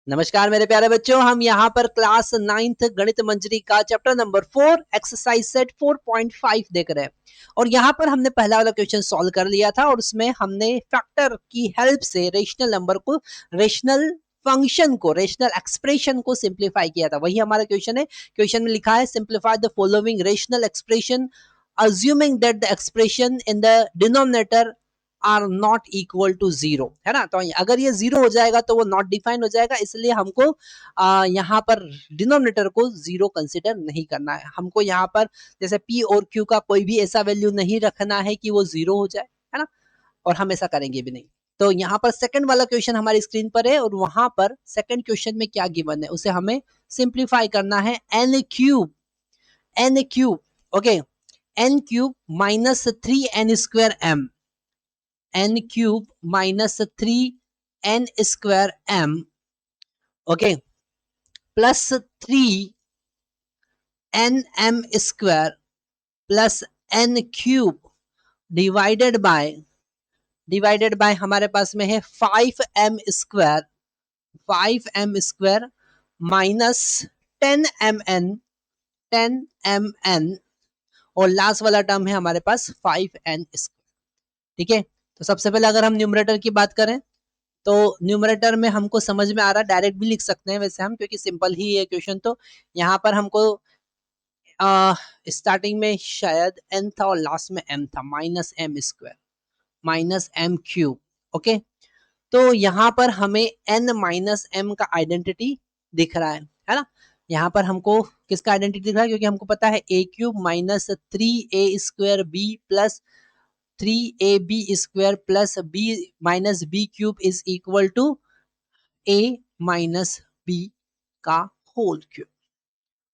नमस्कार मेरे प्यारे बच्चों, हम यहाँ पर क्लास 9th गणित मंजरी का चैप्टर नंबर 4 एक्सरसाइज सेट 4.5 देख रहे हैं। और यहाँ पर हमने पहला वाला क्वेश्चन सॉल्व कर लिया था और उसमें हमने फैक्टर की हेल्प से रेशनल नंबर को, रेशनल फंक्शन को, रेशनल एक्सप्रेशन को सिंप्लीफाई किया था। वही हमारा क्वेश्चन है। क्वेश्चन में लिखा है simplify the following rational expression assuming that the expression in the denominator are not equal to zero, है ना। तो अगर ये जीरो हो जाएगा तो वो नॉट डिफाइन हो जाएगा, इसलिए हमको यहाँ पर डिनोमिनेटर को जीरो कंसिडर नहीं करना है। हमको यहाँ पर जैसे p और q का कोई भी ऐसा वैल्यू नहीं रखना है कि वो जीरो हो जाए, है ना, और हम ऐसा करेंगे भी नहीं। तो यहाँ पर सेकंड वाला क्वेश्चन हमारी स्क्रीन पर है और वहां पर सेकंड क्वेश्चन में क्या गिवन है उसे हमें सिंप्लीफाई करना है। N cube okay, n cube minus 3n² m, n cube minus 3n² m, okay, plus 3nm² plus n cube divided by हमारे पास में है 5m² माइनस 10mn और लास्ट वाला टर्म है हमारे पास 5n²। ठीक है, तो सबसे पहले अगर हम न्यूमरेटर की बात करें तो न्यूमरेटर में हमको समझ में आ रहा है, डायरेक्ट भी लिख सकते हैं वैसे हम, क्योंकि सिंपल ही है क्वेश्चन। तो यहाँ पर हमको स्टार्टिंग में शायद n था और लास्ट में m था, -m² ओके। तो यहाँ पर हमें n माइनस m का आइडेंटिटी दिख रहा है ना। यहाँ पर हमको किसका आइडेंटिटी दिख रहा है, क्योंकि हमको पता है a³ minus 3a² b plus 3ab² plus b minus b³ is equal to a minus b का होल क्यूब।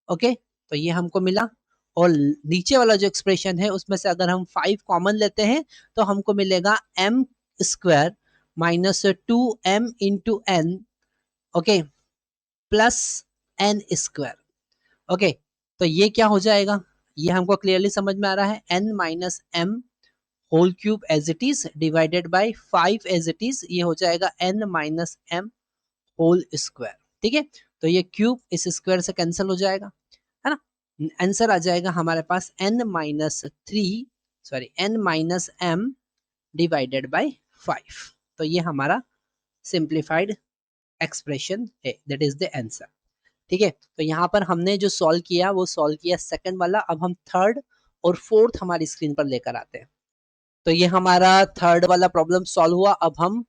ओके, तो ये हमको मिला। और नीचे वाला जो एक्सप्रेशन है उसमें से अगर हम 5 कॉमन लेते हैं तो हमको मिलेगा m² minus 2m into n, okay, plus n²। Okay, तो ये क्या हो जाएगा, ये हमको क्लियरली समझ में आ रहा है। n minus m whole cube as it is divided by 5 as it is, ये हो जाएगा n minus m whole square. ठीक है, तो ये क्यूब इस स्क्वायर से कैंसिल हो जाएगा, है ना। आंसर आ जाएगा हमारे पास n minus m divided by 5। तो ये हमारा सिंप्लीफाइड एक्सप्रेशन है, दैट इज द आंसर। ठीक है, तो यहाँ पर हमने जो सॉल्व किया वो सॉल्व किया सेकंड वाला। अब हम थर्ड और फोर्थ हमारी स्क्रीन पर लेकर आते हैं। तो ये हमारा थर्ड वाला प्रॉब्लम सॉल्व हुआ। अब हम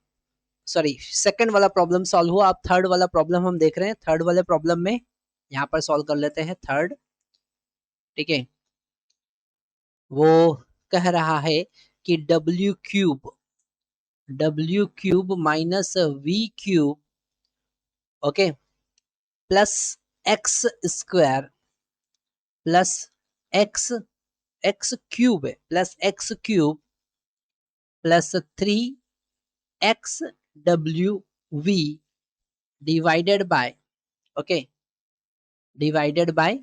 सेकंड वाला प्रॉब्लम सॉल्व हुआ। अब थर्ड वाला प्रॉब्लम हम देख रहे हैं। थर्ड वाले प्रॉब्लम में यहाँ पर सॉल्व कर लेते हैं थर्ड। ठीक है, वो कह रहा है कि w³ minus v³ okay plus x² plus x³ है plus x³ plus 3xwv divided by, okay, divided by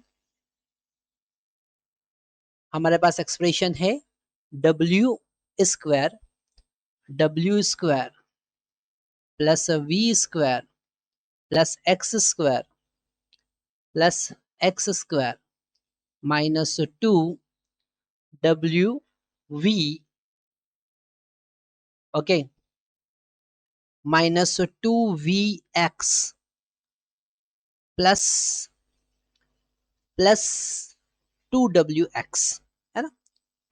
हमारे पास एक्सप्रेशन है w² plus v² plus x² plus x² minus 2wv okay minus 2vx plus 2wx, है ना,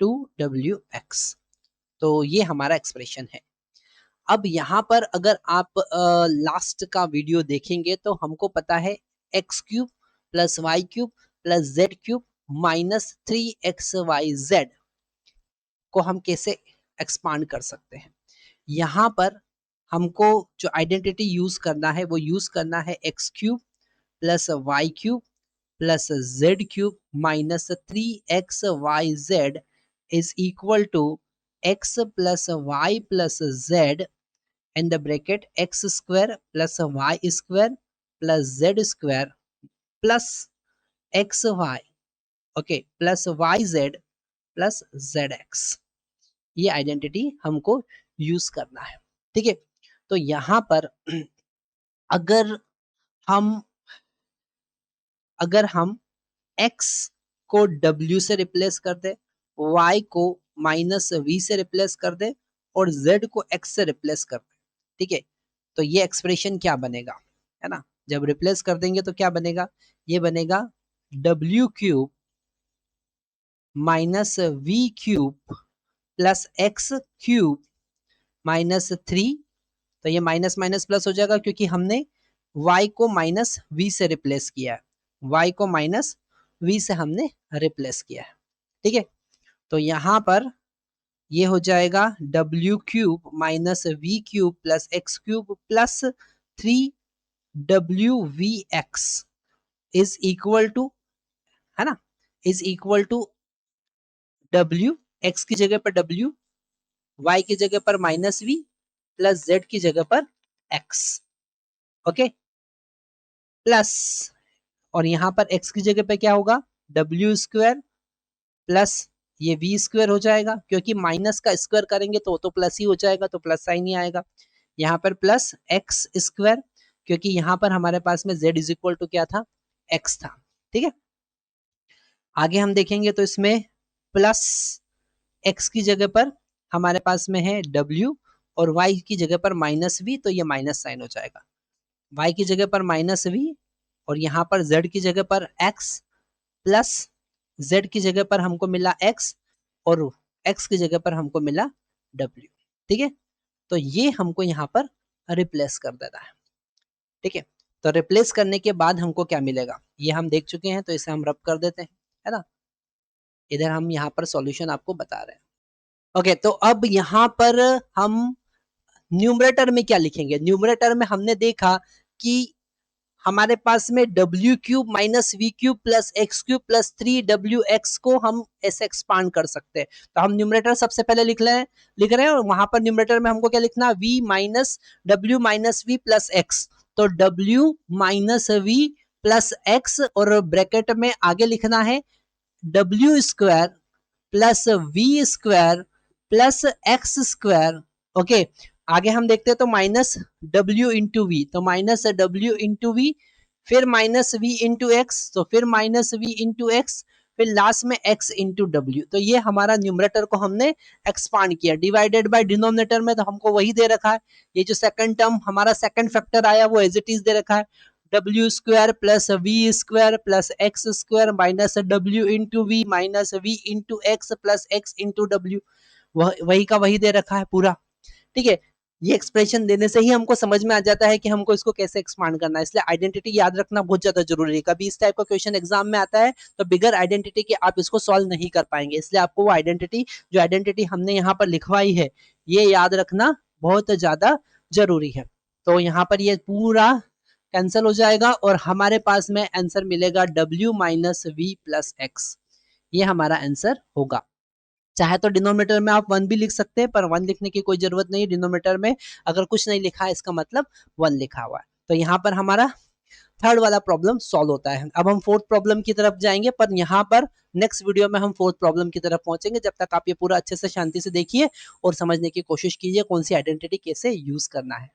2wx। तो ये हमारा expression है। अब यहाँ पर अगर आप लास्ट का वीडियो देखेंगे तो हमको पता है x³ plus y³ plus z³ minus 3xyz को हम कैसे एक्सपांड कर सकते हैं। यहाँ पर हमको जो आइडेंटिटी यूज करना है वो यूज करना है x³ plus y³ plus z³ minus 3xyz is equal to x plus y plus z in the bracket x square plus y square plus z square plus xy okay plus yz plus zx। ये identity हमको use करना है। ठीक है, तो यहाँ पर अगर हम अगर हम x को w से रिप्लेस कर दे, y को -v से रिप्लेस कर दे और z को x से रिप्लेस कर दे, ठीक है, तो ये एक्सप्रेशन क्या बनेगा, है ना, जब रिप्लेस कर देंगे तो क्या बनेगा, ये बनेगा w cube minus v cube plus x cube -3, तो ये माइनस माइनस प्लस हो जाएगा क्योंकि हमने y को माइनस v से रिप्लेस किया है, y को माइनस v से हमने रिप्लेस किया है, ठीक है, तो यहाँ पर ये हो जाएगा w cube minus v cube plus x cube plus 3wvx is equal to, है ना, is equal to w, x की जगह पर w, y की जगह पर -v प्लस z की जगह पर x, ओके, प्लस, और यहाँ पर x की जगह पे क्या होगा, w स्क्वायर प्लस ये v स्क्वायर हो जाएगा, क्योंकि माइनस का स्क्वायर करेंगे तो प्लस ही हो जाएगा, तो प्लस साइन ही आएगा, यहाँ पर प्लस x स्क्वायर, क्योंकि यहाँ पर हमारे पास में z इज इक्वल टू क्या था, x था, ठीक है, आगे हम देखेंगे तो इसमें प्लस x की जगह पर हमारे पास में है w और y की जगह पर -v, तो ये माइनस साइन हो जाएगा, y की जगह पर -v और यहाँ पर z की जगह पर x प्लस z की जगह पर हमको मिला x और x की जगह पर हमको मिला w, ठीक है, तो ये हमको यहाँ पर रिप्लेस कर देना है, ठीक है, तो रिप्लेस करने के बाद हमको क्या मिलेगा, ये हम देख चुके हैं, तो इसे हम रब कर देते हैं, है ना, इधर हम यहाँ पर सॉल्यूशन आपको बता रहे हैं, ओके, तो अब यहाँ पर हम न्यूमरेटर में क्या लिखेंगे, न्यूमरेटर में हमने देखा कि हमारे पास में w cube minus v cube plus x cube plus 3wx को हम ऐसे एक्सपांड कर सकते हैं, तो हम न्यूमरेटर सबसे पहले लिख रहे हैं और वहां पर न्यूमरेटर में हमको क्या लिखना, v minus w minus v plus x, तो w minus v plus x और ब्रैकेट में आगे लिखना है w square plus v square plus x square, okay, आगे हम देखते हैं तो माइनस w इंटू वी, तो माइनस w इंटू वी, फिर माइनस v इंटू एक्स, तो फिर माइनस v इंटू एक्स, फिर लास्ट में x इंटू डब्ल्यू, तो ये हमारा न्यूमरेटर को हमने एक्सपांड किया, डिवाइडेड बाय डिनोमिनेटर में तो हमको वही दे रखा है, ये जो सेकंड टर्म हमारा सेकंड फैक्टर आया वो एज इट इज दे रखा है, w square plus v square plus x square minus w into v minus v into x plus x into डब्ल्यू, वही का वही दे रखा है पूरा, ठीक है, ये एक्सप्रेशन देने से ही हमको समझ में आ जाता है कि हमको इसको कैसे एक्सपांड करना है, इसलिए आइडेंटिटी याद रखना बहुत ज्यादा जरूरी है, कभी इस टाइप का क्वेश्चन एग्जाम में आता है तो बिगर आइडेंटिटी के आप इसको सॉल्व नहीं कर पाएंगे, इसलिए आपको वो आइडेंटिटी, जो आइडेंटिटी हमने यहाँ पर लिखवाई है ये याद रखना बहुत ज्यादा जरूरी है, तो यहाँ पर ये पूरा कैंसिल हो जाएगा और हमारे पास में आंसर मिलेगा w minus v plus x, ये हमारा आंसर होगा, चाहे तो डिनोमिनेटर में आप 1 भी लिख सकते हैं, पर 1 लिखने की कोई जरूरत नहीं, डिनोमिनेटर में अगर कुछ नहीं लिखा है इसका मतलब 1 लिखा हुआ है, तो यहाँ पर हमारा थर्ड वाला प्रॉब्लम सॉल्व होता है, अब हम फोर्थ प्रॉब्लम की तरफ जाएंगे, पर यहाँ पर नेक्स्ट वीडियो में हम फोर्थ प्रॉब्लम की तरफ पहुंचेंगे, जब तक आप ये पूरा अच्छे से शांति से देखिए और समझने की कोशिश कीजिए कौन सी आइडेंटिटी कैसे यूज करना है।